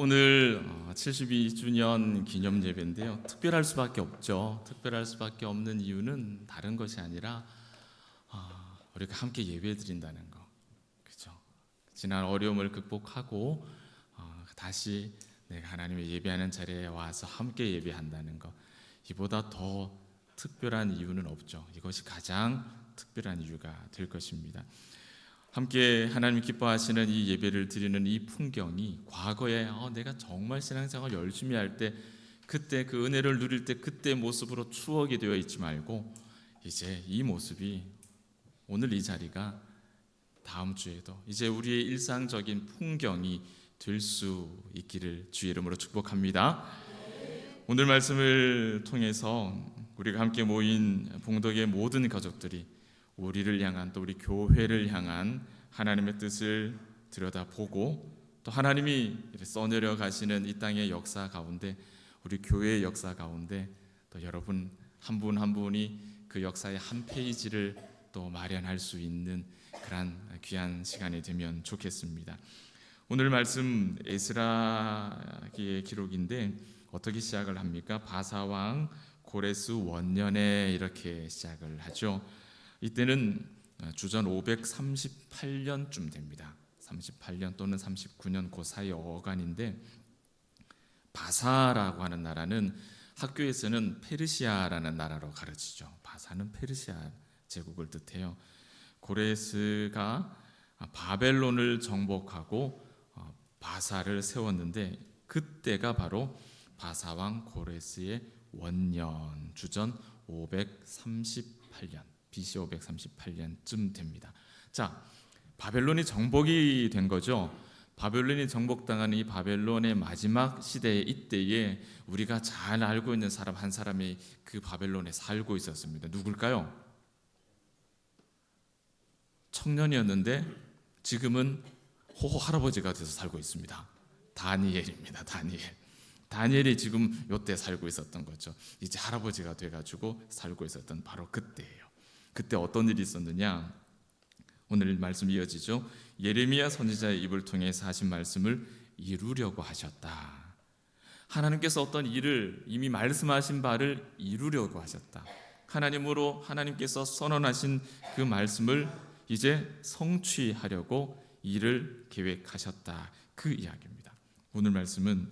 오늘 72주년 기념 예배인데요. 특별할 수밖에 없죠. 특별할 수밖에 없는 이유는 다른 것이 아니라 우리가 함께 예배 드린다는 거, 그렇죠? 지난 어려움을 극복하고 다시 내가 하나님의 예배하는 자리에 와서 함께 예배한다는 것, 이보다 더 특별한 이유는 없죠. 이것이 가장 특별한 이유가 될 것입니다. 함께 하나님 기뻐하시는 이 예배를 드리는 이 풍경이 과거에 내가 정말 신앙생활 열심히 할 때, 그때 그 은혜를 누릴 때 그때 모습으로 추억이 되어 있지 말고, 이제 이 모습이, 오늘 이 자리가 다음 주에도 이제 우리의 일상적인 풍경이 될 수 있기를 주의 이름으로 축복합니다. 오늘 말씀을 통해서 우리가 함께 모인 봉덕의 모든 가족들이 우리를 향한, 또 우리 교회를 향한 하나님의 뜻을 들여다보고, 또 하나님이 써내려 가시는 이 땅의 역사 가운데, 우리 교회의 역사 가운데 또 여러분 한 분 한 분이 그 역사의 한 페이지를 또 마련할 수 있는 그런 귀한 시간이 되면 좋겠습니다. 오늘 말씀 에스라기의 기록인데 어떻게 시작을 합니까? 바사왕 고레스 원년에 이렇게 시작을 하죠. 이때는 주전 538년쯤 됩니다. 38년 또는 39년 그 사이 어간인데, 바사라고 하는 나라는 학교에서는 페르시아라는 나라로 가르치죠. 바사는 페르시아 제국을 뜻해요. 고레스가 바벨론을 정복하고 바사를 세웠는데, 그때가 바로 바사왕 고레스의 원년, 주전 538년, BC 538년쯤 됩니다. 자, 바벨론이 정복이 된 거죠. 바벨론이 정복당하는 이 바벨론의 마지막 시대의 이때에 우리가 잘 알고 있는 사람 한 사람이 그 바벨론에 살고 있었습니다. 누굴까요? 청년이었는데 지금은 호호 할아버지가 돼서 살고 있습니다. 다니엘입니다. 다니엘이 지금 요때 살고 있었던 거죠. 이제 할아버지가 돼가지고 살고 있었던 바로 그때예요. 그때 어떤 일이 있었느냐? 오늘 말씀 이어지죠. 예레미야 선지자의 입을 통해서 하신 말씀을 이루려고 하셨다. 하나님께서 어떤 일을, 이미 말씀하신 바를 이루려고 하셨다. 하나님으로 하나님께서 선언하신 그 말씀을 이제 성취하려고 일을 계획하셨다, 그 이야기입니다. 오늘 말씀은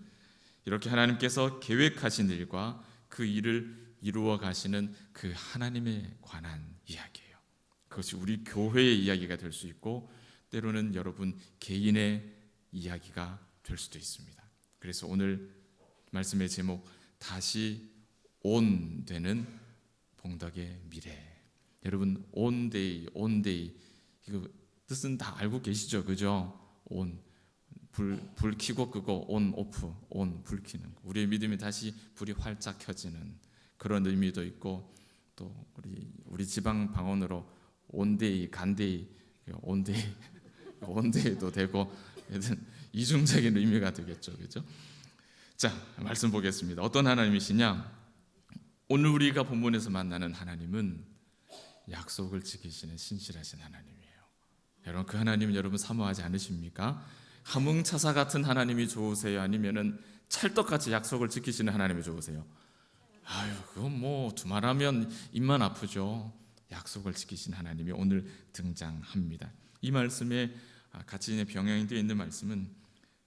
이렇게 하나님께서 계획하신 일과 그 일을 이루어 가시는 그 하나님에 관한 이야기예요. 그것이 우리 교회의 이야기가 될 수 있고, 때로는 여러분 개인의 이야기가 될 수도 있습니다. 그래서 오늘 말씀의 제목, 다시 온 되는 봉덕의 미래. 여러분, 온데이 이거 뜻은 다 알고 계시죠? 그죠? 온, 불 켜고 끄고, 온 오프, 온 불 켜는 거. 우리의 믿음이 다시 불이 활짝 켜지는 그런 의미도 있고, 또 우리 지방 방언으로 온데이, 간데이, 온데이도 되고, 이중적인 의미가 되겠죠, 그죠? 자, 말씀 보겠습니다. 어떤 하나님이시냐? 오늘 우리가 본문에서 만나는 하나님은 약속을 지키시는 신실하신 하나님이에요. 여러분, 그 하나님 여러분 사모하지 않으십니까? 함흥차사 같은 하나님이 좋으세요? 아니면은 찰떡같이 약속을 지키시는 하나님이 좋으세요? 그건 뭐 두말하면 입만 아프죠. 약속을 지키신 하나님이 오늘 등장합니다. 이 말씀에 같이 병행이 되어 있는 말씀은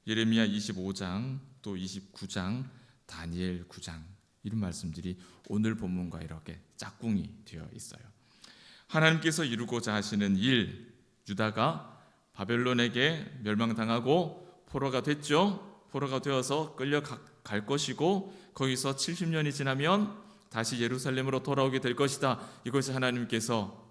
예레미야 25장, 또 29장, 다니엘 9장, 이런 말씀들이 오늘 본문과 이렇게 짝꿍이 되어 있어요. 하나님께서 이루고자 하시는 일, 유다가 바벨론에게 멸망당하고 포로가 됐죠. 포로가 되어서 끌려갈 것이고, 거기서 70년이 지나면 다시 예루살렘으로 돌아오게 될 것이다. 이것이 하나님께서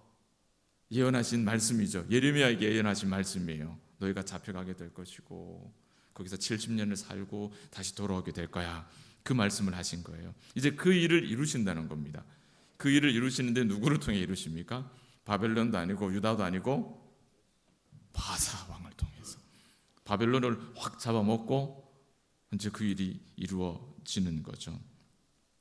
예언하신 말씀이죠. 예레미야에게 예언하신 말씀이에요. 너희가 잡혀가게 될 것이고, 거기서 70년을 살고 다시 돌아오게 될 거야. 그 말씀을 하신 거예요. 이제 그 일을 이루신다는 겁니다. 그 일을 이루시는데 누구를 통해 이루십니까? 바벨론도 아니고 유다도 아니고 바사 왕을 통해서 바벨론을 확 잡아먹고 이제 그 일이 이루어지는 거죠.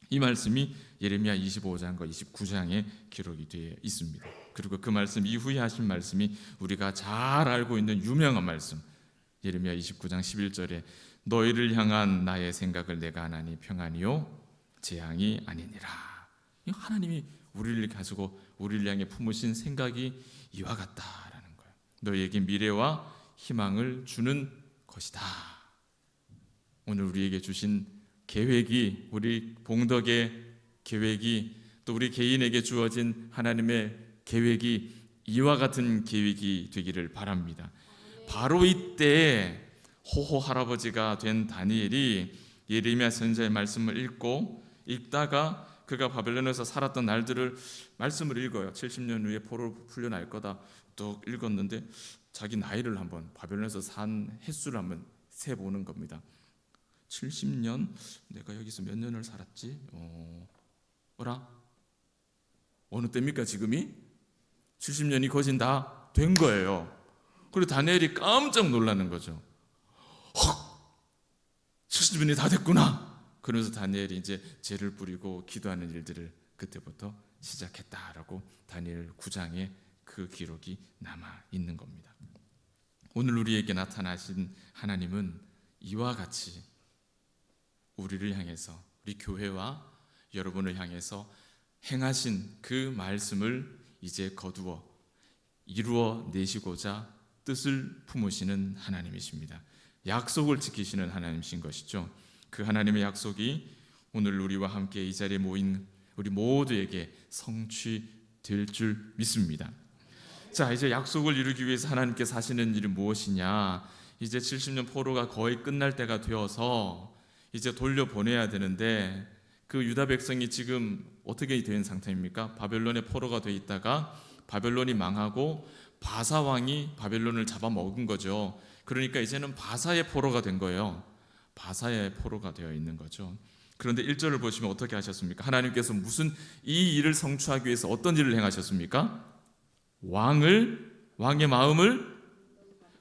이 말씀이 예레미야 25장과 29장에 기록이 되어 있습니다. 그리고 그 말씀 이후에 하신 말씀이 우리가 잘 알고 있는 유명한 말씀, 예레미야 29장 11절에 너희를 향한 나의 생각을 내가 하나니 평안이요 재앙이 아니니라. 하나님이 우리를 가지고 우리를 향해 품으신 생각이 이와 같다라는 거예요. 너희에게 미래와 희망을 주는 것이다. 오늘 우리에게 주신 계획이, 우리 봉덕의 계획이, 또 우리 개인에게 주어진 하나님의 계획이 이와 같은 계획이 되기를 바랍니다. 바로 이때 호호 할아버지가 된 다니엘이 예레미야 선지자의 말씀을 읽다가 그가 바벨론에서 살았던 날들을 말씀을 읽어요. 70년 후에 포로 풀려날 거다. 또 읽었는데 자기 나이를 한번 바벨론에서 산 횟수를 한번 세보는 겁니다. 70년 내가 여기서 몇 년을 살았지? 어라? 어느 때입니까 지금이? 70년이 거진 다 된 거예요. 그리고 다니엘이 깜짝 놀라는 거죠. 70년이 다 됐구나. 그러면서 다니엘이 이제 죄를 뿌리고 기도하는 일들을 그때부터 시작했다라고 다니엘 9장에 그 기록이 남아 있는 겁니다. 오늘 우리에게 나타나신 하나님은 이와 같이 우리를 향해서, 우리 교회와 여러분을 향해서 행하신 그 말씀을 이제 거두어 이루어 내시고자 뜻을 품으시는 하나님이십니다. 약속을 지키시는 하나님이신 것이죠. 그 하나님의 약속이 오늘 우리와 함께 이 자리에 모인 우리 모두에게 성취될 줄 믿습니다. 자, 이제 약속을 이루기 위해서 하나님께서 하시는 일이 무엇이냐? 이제 70년 포로가 거의 끝날 때가 되어서 이제 돌려보내야 되는데, 그 유다 백성이 지금 어떻게 된 상태입니까? 바벨론의 포로가 돼 있다가 바벨론이 망하고 바사 왕이 바벨론을 잡아먹은 거죠. 그러니까 이제는 바사의 포로가 된 거예요. 바사의 포로가 되어 있는 거죠. 그런데 1절을 보시면 어떻게 하셨습니까? 하나님께서 무슨 이 일을 성취하기 위해서 어떤 일을 행하셨습니까? 왕의 마음을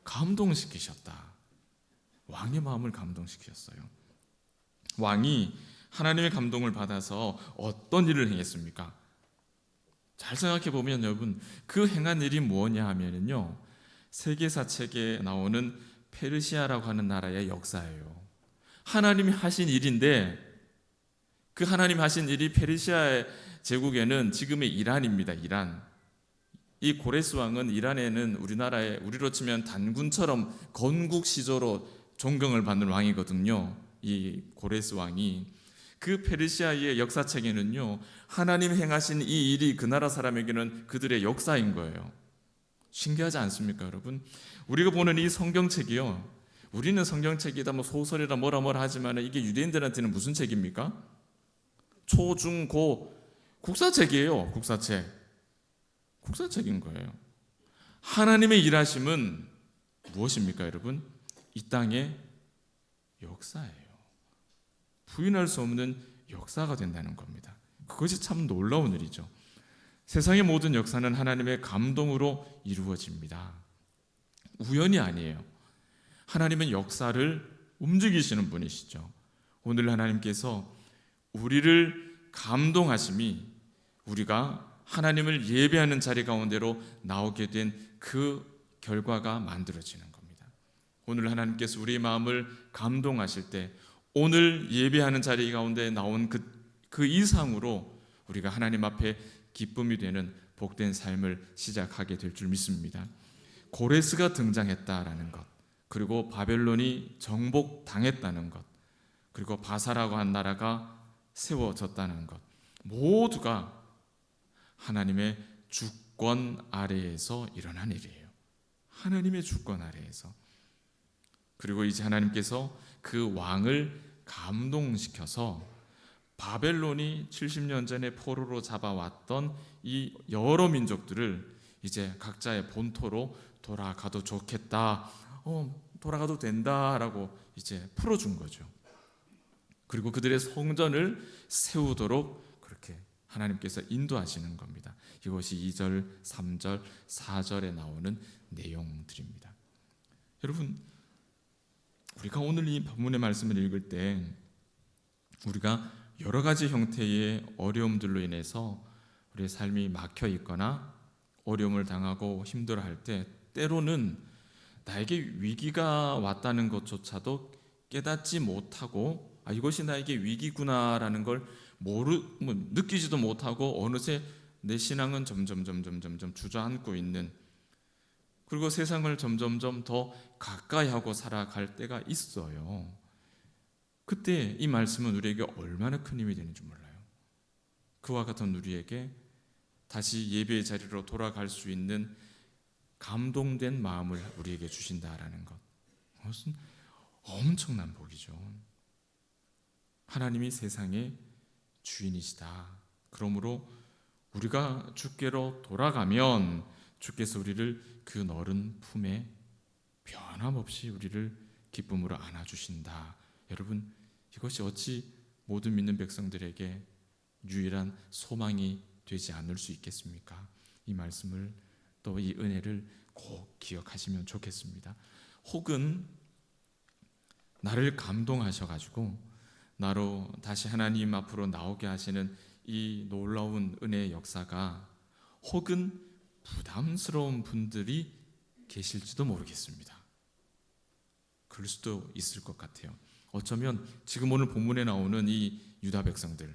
감동시키셨다. 왕의 마음을 감동시키셨어요. 왕이 하나님의 감동을 받아서 어떤 일을 행했습니까? 잘 생각해 보면 여러분, 그 행한 일이 뭐냐 하면은요, 세계사 책에 나오는 페르시아라고 하는 나라의 역사예요. 하나님이 하신 일인데, 그 하나님 하신 일이 페르시아 제국에는 지금의 이란입니다. 이란. 이 고레스 왕은 이란에는 우리로 치면 단군처럼 건국 시조로 존경을 받는 왕이거든요. 이 고레스 왕이. 그 페르시아의 역사책에는요, 하나님 행하신 이 일이 그 나라 사람에게는 그들의 역사인 거예요. 신기하지 않습니까, 여러분? 우리가 보는 이 성경책이요, 우리는 성경책이다, 뭐 소설이다, 뭐라 하지만 이게 유대인들한테는 무슨 책입니까? 초, 중, 고 국사책이에요. 국사책인 거예요. 하나님의 일하심은 무엇입니까, 여러분? 이 땅의 역사예요. 부인할 수 없는 역사가 된다는 겁니다. 그것이 참 놀라운 일이죠. 세상의 모든 역사는 하나님의 감동으로 이루어집니다. 우연이 아니에요. 하나님은 역사를 움직이시는 분이시죠. 오늘 하나님께서 우리를 감동하심이 우리가 하나님을 예배하는 자리 가운데로 나오게 된 그 결과가 만들어지는 겁니다. 오늘 하나님께서 우리의 마음을 감동하실 때 오늘 예배하는 자리 가운데 나온 그 이상으로 우리가 하나님 앞에 기쁨이 되는 복된 삶을 시작하게 될 줄 믿습니다. 고레스가 등장했다라는 것, 그리고 바벨론이 정복당했다는 것, 그리고 바사라고 한 나라가 세워졌다는 것, 모두가 하나님의 주권 아래에서 일어난 일이에요. 하나님의 주권 아래에서. 그리고 이제 하나님께서 그 왕을 감동시켜서 바벨론이 70년 전에 포로로 잡아왔던 이 여러 민족들을 이제 각자의 본토로 돌아가도 좋겠다, 돌아가도 된다라고 이제 풀어준 거죠. 그리고 그들의 성전을 세우도록 그렇게 하나님께서 인도하시는 겁니다. 이것이 2절, 3절, 4절에 나오는 내용들입니다. 여러분, 우리가 오늘 이 본문의 말씀을 읽을 때 우리가 여러 가지 형태의 어려움들로 인해서 우리의 삶이 막혀 있거나 어려움을 당하고 힘들어할 때 때로는 나에게 위기가 왔다는 것조차도 깨닫지 못하고 이것이 나에게 위기구나라는 걸 느끼지도 못하고 어느새 내 신앙은 점점 주저앉고 있는, 그리고 세상을 점점점 더 가까이 하고 살아갈 때가 있어요. 그때 이 말씀은 우리에게 얼마나 큰 힘이 되는지 몰라요. 그와 같은 우리에게 다시 예배의 자리로 돌아갈 수 있는 감동된 마음을 우리에게 주신다라는 것, 그것은 엄청난 복이죠. 하나님이 세상의 주인이시다. 그러므로 우리가 주께로 돌아가면 주께서 우리를 그 너른 품에 변함없이 우리를 기쁨으로 안아주신다. 여러분, 이것이 어찌 모든 믿는 백성들에게 유일한 소망이 되지 않을 수 있겠습니까? 이 말씀을, 또 이 은혜를 꼭 기억하시면 좋겠습니다. 혹은 나를 감동하셔가지고 나로 다시 하나님 앞으로 나오게 하시는 이 놀라운 은혜의 역사가 혹은 부담스러운 분들이 계실지도 모르겠습니다. 그럴 수도 있을 것 같아요. 어쩌면 지금 오늘 본문에 나오는 이 유다 백성들,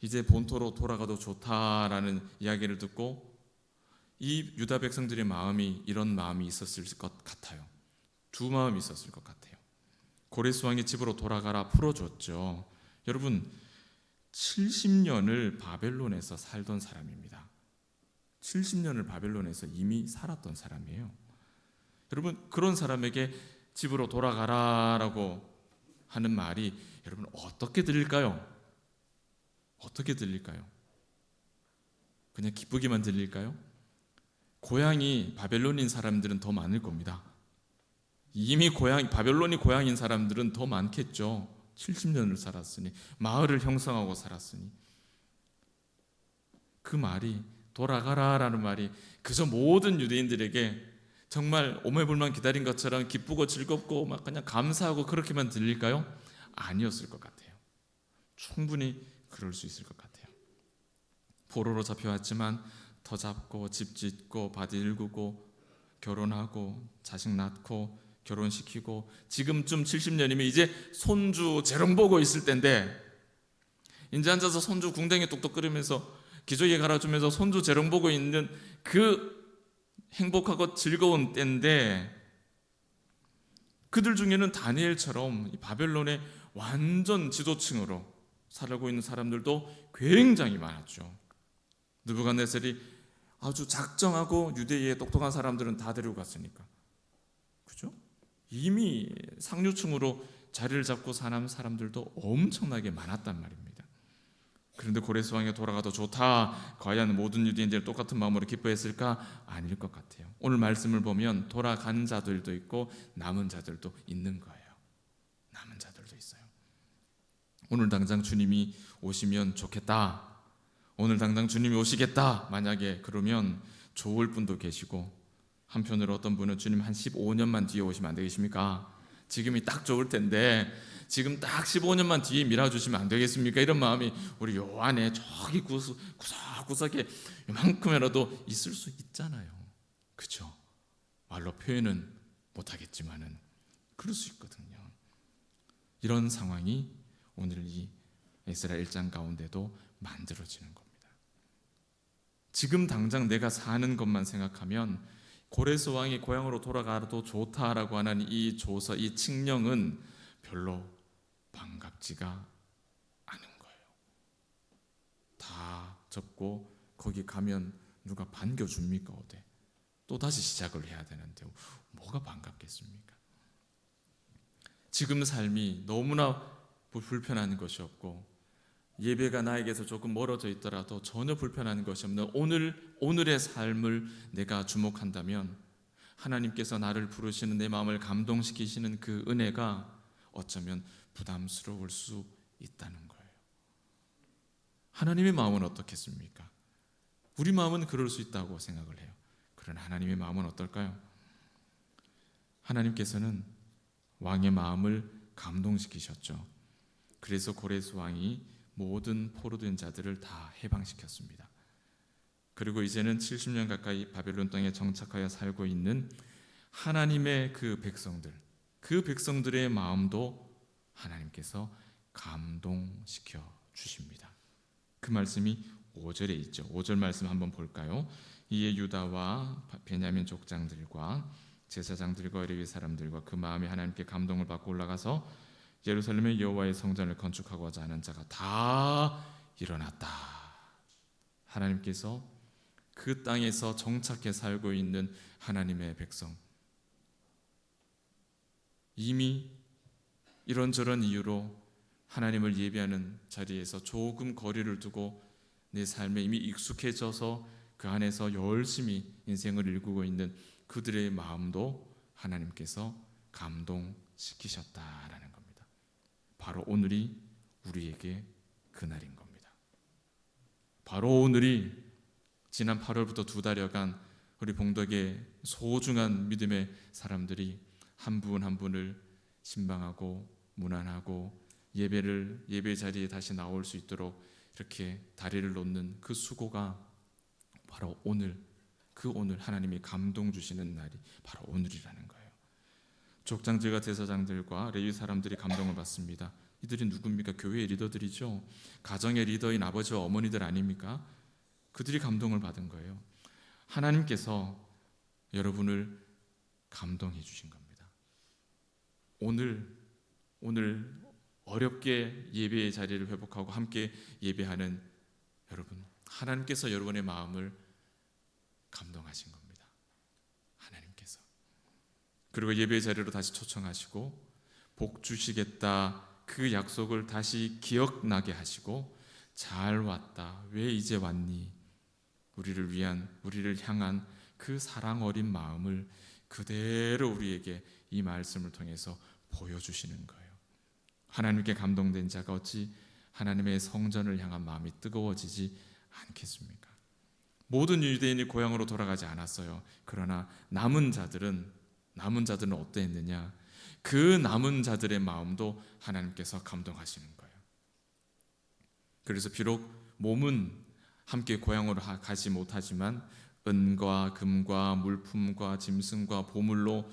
이제 본토로 돌아가도 좋다라는 이야기를 듣고 이 유다 백성들의 마음이 이런 마음이 있었을 것 같아요. 두 마음이 있었을 것 같아요. 고레스 왕이 집으로 돌아가라 풀어줬죠. 여러분, 70년을 바벨론에서 살던 사람입니다. 70년을 바벨론에서 이미 살았던 사람이에요. 여러분, 그런 사람에게 집으로 돌아가라라고 하는 말이 여러분 어떻게 들릴까요? 어떻게 들릴까요? 그냥 기쁘게만 들릴까요? 고향이 바벨론인 사람들은 더 많을 겁니다. 이미 바벨론이 고향인 사람들은 더 많겠죠. 70년을 살았으니, 마을을 형성하고 살았으니. 그 말이, 돌아가라라는 말이 그저 모든 유대인들에게 정말 오매불만 기다린 것처럼 기쁘고 즐겁고 막 그냥 감사하고 그렇게만 들릴까요? 아니었을 것 같아요. 충분히 그럴 수 있을 것 같아요. 포로로 잡혀왔지만 터 잡고 집 짓고 밭 일구고 결혼하고 자식 낳고 결혼시키고 지금쯤 70년이면 이제 손주 재롱 보고 있을 때인데, 이제 앉아서 손주 궁뎅이 뚝뚝 끓이면서 기저귀 갈아주면서 손주 재롱 보고 있는 그 행복하고 즐거운 때인데, 그들 중에는 다니엘처럼 바벨론의 완전 지도층으로 살고 있는 사람들도 굉장히 많았죠. 느부갓네살이 아주 작정하고 유대의 똑똑한 사람들은 다 데리고 갔으니까, 그죠? 이미 상류층으로 자리를 잡고 사는 사람들도 엄청나게 많았단 말입니다. 그런데 고레스 왕이 돌아가도 좋다, 과연 모든 유대인들이 똑같은 마음으로 기뻐했을까? 아닐 것 같아요. 오늘 말씀을 보면 돌아간 자들도 있고 남은 자들도 있는 거예요. 남은 자들도 있어요. 오늘 당장 주님이 오시면 좋겠다, 오늘 당장 주님이 오시겠다, 만약에 그러면 좋을 분도 계시고, 한편으로 어떤 분은 주님 한 15년만 뒤에 오시면 안 되겠습니까? 지금이 딱 좋을 텐데 지금 딱 15년만 뒤에 밀어주시면 안 되겠습니까? 이런 마음이 우리 요 안에 저기 구석구석에 이만큼이라도 있을 수 있잖아요. 그렇죠? 말로 표현은 못하겠지만은 그럴 수 있거든요. 이런 상황이 오늘 이 에스라 1장 가운데도 만들어지는 겁니다. 지금 당장 내가 사는 것만 생각하면 고레스 왕이 고향으로 돌아가도 좋다라고 하는 이 조서, 이 칙령은 별로 반갑지가 않은 거예요. 다 접고 거기 가면 누가 반겨줍니까? 어때? 또 다시 시작을 해야 되는데 뭐가 반갑겠습니까? 지금 삶이 너무나 불편한 것이 없고 예배가 나에게서 조금 멀어져 있더라도 전혀 불편한 것이 없는 오늘의 삶을 내가 주목한다면 하나님께서 나를 부르시는, 내 마음을 감동시키시는 그 은혜가 어쩌면 부담스러울 수 있다는 거예요. 하나님의 마음은 어떻겠습니까? 우리 마음은 그럴 수 있다고 생각을 해요. 그러나 하나님의 마음은 어떨까요? 하나님께서는 왕의 마음을 감동시키셨죠. 그래서 고레스 왕이 모든 포로된 자들을 다 해방시켰습니다. 그리고 이제는 70년 가까이 바벨론 땅에 정착하여 살고 있는 하나님의 그 백성들의 마음도 하나님께서 감동시켜 주십니다. 그 말씀이 5절에 있죠. 5절 말씀 한번 볼까요? 이에 유다와 베냐민 족장들과 제사장들과 레위 사람들과 그 마음에 하나님께 감동을 받고 올라가서 예루살렘의 여호와의 성전을 건축하고자 하는 자가 다 일어났다. 하나님께서 그 땅에서 정착해 살고 있는 하나님의 백성, 이미 이런저런 이유로 하나님을 예배하는 자리에서 조금 거리를 두고 내 삶에 이미 익숙해져서 그 안에서 열심히 인생을 일구고 있는 그들의 마음도 하나님께서 감동시키셨다라는 겁니다. 바로 오늘이 우리에게 그날인 겁니다. 바로 오늘이 지난 8월부터 2달여간 우리 봉덕의 소중한 믿음의 사람들이 한 분 한 분을 신방하고 문안하고 예배 자리에 다시 나올 수 있도록 이렇게 다리를 놓는 그 수고가 바로 오늘, 그 오늘 하나님이 감동 주시는 날이 바로 오늘이라는 거예요. 족장들과 제사장들과 레위 사람들이 감동을 받습니다. 이들이 누굽니까? 교회의 리더들이죠. 가정의 리더인 아버지와 어머니들 아닙니까? 그들이 감동을 받은 거예요. 하나님께서 여러분을 감동해 주신 겁니다. 오늘 어렵게 예배의 자리를 회복하고 함께 예배하는 여러분, 하나님께서 여러분의 마음을 감동하신 겁니다. 하나님께서. 그리고 예배의 자리로 다시 초청하시고 복 주시겠다, 그 약속을 다시 기억나게 하시고 잘 왔다, 왜 이제 왔니? 우리를 향한 그 사랑 어린 마음을 그대로 우리에게 이 말씀을 통해서 보여주시는 거예요. 하나님께 감동된 자가 어찌 하나님의 성전을 향한 마음이 뜨거워지지 않겠습니까? 모든 유대인이 고향으로 돌아가지 않았어요. 그러나 남은 자들은 어떠했느냐? 그 남은 자들의 마음도 하나님께서 감동하시는 거예요. 그래서 비록 몸은 함께 고향으로 가지 못하지만 은과 금과 물품과 짐승과 보물로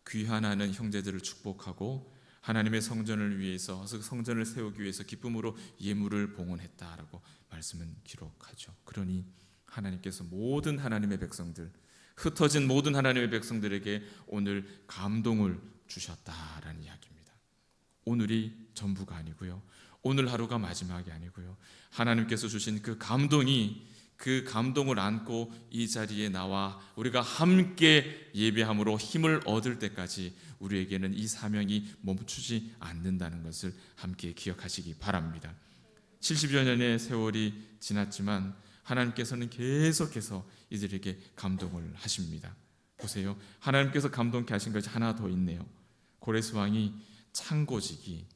귀환하는 형제들을 축복하고 하나님의 성전을 위해서, 성전을 세우기 위해서 기쁨으로 예물을 봉헌했다라고 말씀은 기록하죠. 그러니 하나님께서 모든 하나님의 백성들, 흩어진 모든 하나님의 백성들에게 오늘 감동을 주셨다라는 이야기입니다. 오늘이 전부가 아니고요, 오늘 하루가 마지막이 아니고요, 하나님께서 주신 그 감동을 안고 이 자리에 나와 우리가 함께 예배함으로 힘을 얻을 때까지 우리에게는 이 사명이 멈추지 않는다는 것을 함께 기억하시기 바랍니다. 70여 년의 세월이 지났지만 하나님께서는 계속해서 이들에게 감동을 하십니다. 보세요, 하나님께서 감동케 하신 것이 하나 더 있네요. 고레스 왕이 창고지기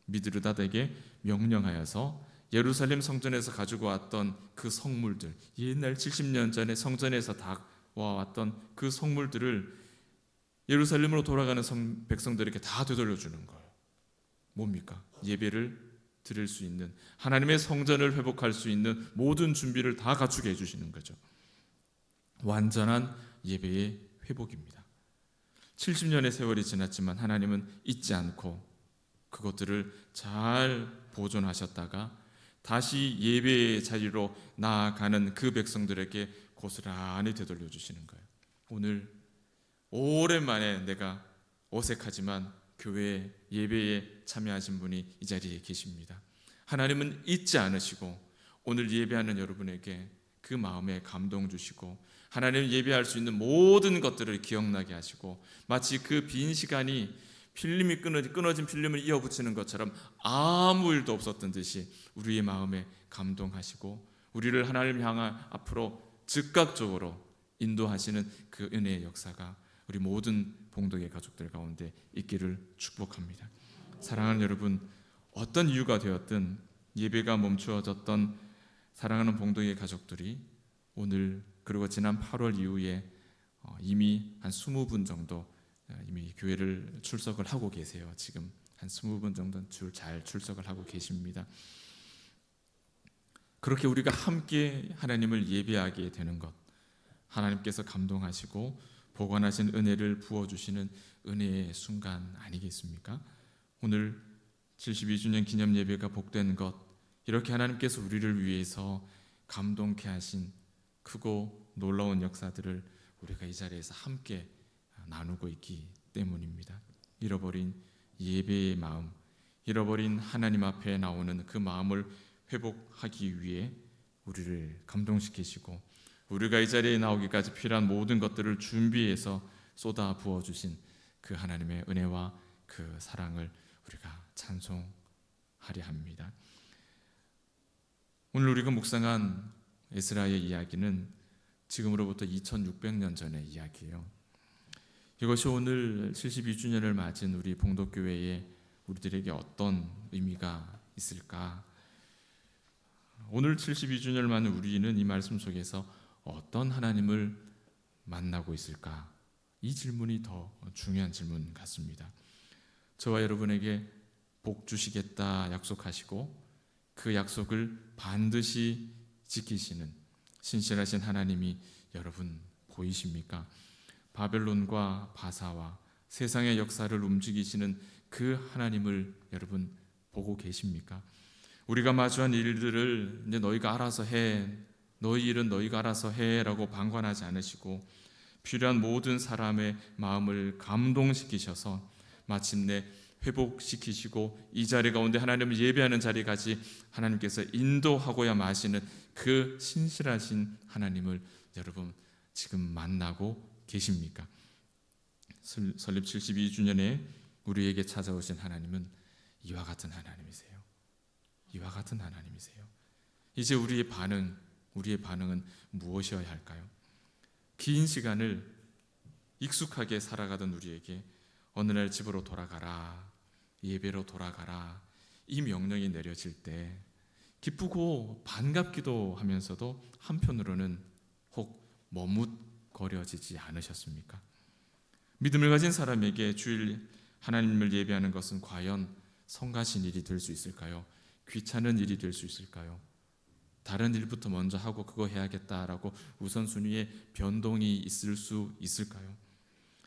미드르닷에게 명령하여서 예루살렘 성전에서 가지고 왔던 그 성물들, 옛날 70년 전에 성전에서 다 와왔던 그 성물들을 예루살렘으로 돌아가는 백성들에게 다 되돌려주는 거예요. 뭡니까? 예배를 드릴 수 있는, 하나님의 성전을 회복할 수 있는 모든 준비를 다 갖추게 해주시는 거죠. 완전한 예배의 회복입니다. 70년의 세월이 지났지만 하나님은 잊지 않고 그것들을 잘 보존하셨다가 다시 예배의 자리로 나아가는 그 백성들에게 고스란히 되돌려 주시는 거예요. 오늘 오랜만에 내가 어색하지만 교회 예배에 참여하신 분이 이 자리에 계십니다. 하나님은 잊지 않으시고 오늘 예배하는 여러분에게 그 마음에 감동 주시고 하나님을 예배할 수 있는 모든 것들을 기억나게 하시고 마치 그 빈 시간이 끊어진 필름을 이어붙이는 것처럼 아무 일도 없었던 듯이 우리의 마음에 감동하시고 우리를 하나님 향한 앞으로 즉각적으로 인도하시는 그 은혜의 역사가 우리 모든 봉독의 가족들 가운데 있기를 축복합니다. 사랑하는 여러분, 어떤 이유가 되었든 예배가 멈추어졌던 사랑하는 봉독의 가족들이 오늘 그리고 지난 8월 이후에 이미 한 20분 정도 이미 교회를 출석을 하고 계세요. 지금 한 20분 정도 잘 출석을 하고 계십니다. 그렇게 우리가 함께 하나님을 예배하게 되는 것, 하나님께서 감동하시고 보관하신 은혜를 부어주시는 은혜의 순간 아니겠습니까? 오늘 72주년 기념 예배가 복된 것, 이렇게 하나님께서 우리를 위해서 감동케 하신 크고 놀라운 역사들을 우리가 이 자리에서 함께 나누고 있기 때문입니다. 잃어버린 예배의 마음, 잃어버린 하나님 앞에 나오는 그 마음을 회복하기 위해 우리를 감동시키시고 우리가 이 자리에 나오기까지 필요한 모든 것들을 준비해서 쏟아 부어주신 그 하나님의 은혜와 그 사랑을 우리가 찬송하려 합니다. 오늘 우리가 묵상한 에스라의 이야기는 지금으로부터 2600년 전의 이야기예요. 이것이 오늘 72주년을 맞은 우리 봉독교회에 우리들에게 어떤 의미가 있을까? 오늘 72주년을 맞는 우리는 이 말씀 속에서 어떤 하나님을 만나고 있을까? 이 질문이 더 중요한 질문 같습니다. 저와 여러분에게 복 주시겠다 약속하시고 그 약속을 반드시 지키시는 신실하신 하나님이 여러분 보이십니까? 바벨론과 바사와 세상의 역사를 움직이시는 그 하나님을 여러분 보고 계십니까? 우리가 마주한 일들을 이제 너희가 알아서 해, 너희 일은 너희가 알아서 해라고 방관하지 않으시고 필요한 모든 사람의 마음을 감동시키셔서 마침내 회복시키시고 이 자리 가운데 하나님을 예배하는 자리까지 하나님께서 인도하고야 마시는 그 신실하신 하나님을 여러분 지금 만나고 계십니까? 설립 72주년에 우리에게 찾아오신 하나님은 이와 같은 하나님이세요. 이와 같은 하나님이세요. 이제 우리의 반응은 무엇이어야 할까요? 긴 시간을 익숙하게 살아가던 우리에게 어느 날 집으로 돌아가라, 예배로 돌아가라 이 명령이 내려질 때 기쁘고 반갑기도 하면서도 한편으로는 혹 머뭇거려지지 않으셨습니까? 믿음을 가진 사람에게 주일 하나님을 예배하는 것은 과연 성가신 일이 될 수 있을까요? 귀찮은 일이 될 수 있을까요? 다른 일부터 먼저 하고 그거 해야겠다라고 우선순위에 변동이 있을 수 있을까요?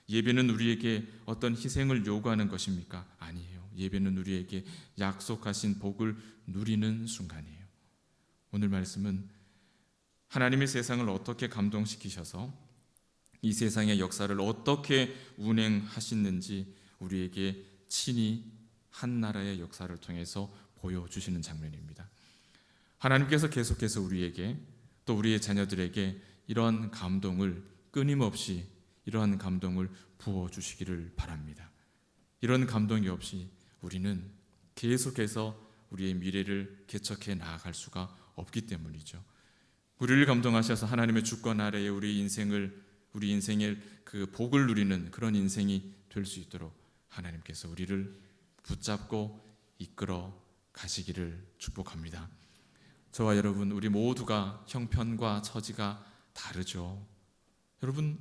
예배는 우리에게 어떤 희생을 요구하는 것입니까? 아니에요. 예배는 우리에게 약속하신 복을 누리는 순간이에요. 오늘 말씀은 하나님의 세상을 어떻게 감동시키셔서 이 세상의 역사를 어떻게 운행하시는지 우리에게 친히 한 나라의 역사를 통해서 보여주시는 장면입니다. 하나님께서 계속해서 우리에게 또 우리의 자녀들에게 이러한 감동을 끊임없이 이러한 감동을 부어주시기를 바랍니다. 이런 감동이 없이 우리는 계속해서 우리의 미래를 개척해 나아갈 수가 없기 때문이죠. 우리를 감동하셔서 하나님의 주권 아래에 우리 인생의 그 복을 누리는 그런 인생이 될 수 있도록 하나님께서 우리를 붙잡고 이끌어 가시기를 축복합니다. 저와 여러분 우리 모두가 형편과 처지가 다르죠. 여러분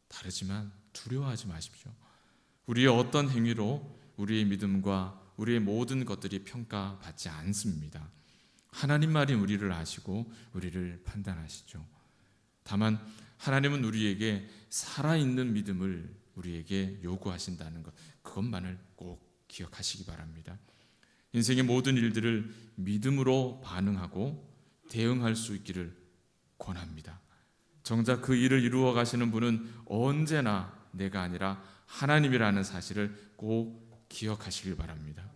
다르지만 두려워하지 마십시오. 우리의 어떤 행위로 우리의 믿음과 우리의 모든 것들이 평가받지 않습니다. 하나님만이 우리를 아시고 우리를 판단하시죠. 다만 하나님은 우리에게 살아있는 믿음을 우리에게 요구하신다는 것, 그것만을 꼭 기억하시기 바랍니다. 인생의 모든 일들을 믿음으로 반응하고 대응할 수 있기를 권합니다. 정작 그 일을 이루어 가시는 분은 언제나 내가 아니라 하나님이라는 사실을 꼭 기억하시길 바랍니다.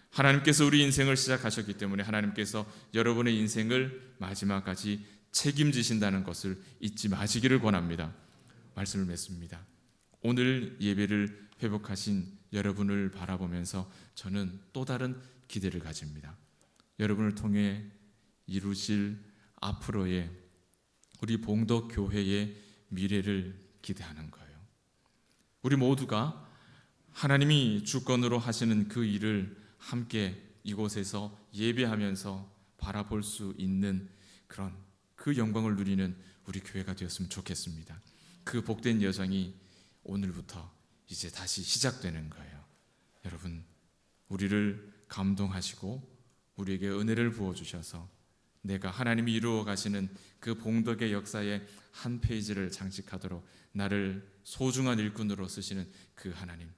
하나님께서 우리 인생을 시작하셨기 때문에 하나님께서 여러분의 인생을 마지막까지 책임지신다는 것을 잊지 마시기를 권합니다. 말씀을 맺습니다. 오늘 예배를 회복하신 여러분을 바라보면서 저는 또 다른 기대를 가집니다. 여러분을 통해 이루실 앞으로의 우리 봉덕교회의 미래를 기대하는 거예요. 우리 모두가 하나님이 주권으로 하시는 그 일을 함께 이곳에서 예배하면서 바라볼 수 있는 그런 그 영광을 누리는 우리 교회가 되었으면 좋겠습니다. 그 복된 여정이 오늘부터 이제 다시 시작되는 거예요. 여러분, 우리를 감동하시고 우리에게 은혜를 부어주셔서 내가 하나님이 이루어 가시는 그 봉덕의 역사의 한 페이지를 장식하도록 나를 소중한 일꾼으로 쓰시는 그 하나님,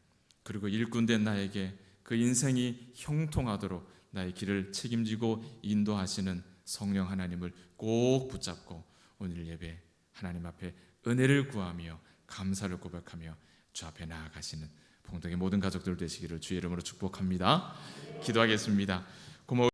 그리고 일꾼된 나에게 그 인생이 형통하도록 나의 길을 책임지고 인도하시는 성령 하나님을 꼭 붙잡고 오늘 예배 하나님 앞에 은혜를 구하며 감사를 고백하며 주 앞에 나아가시는 봉동의 모든 가족들 되시기를 주의 이름으로 축복합니다. 기도하겠습니다. 고마워.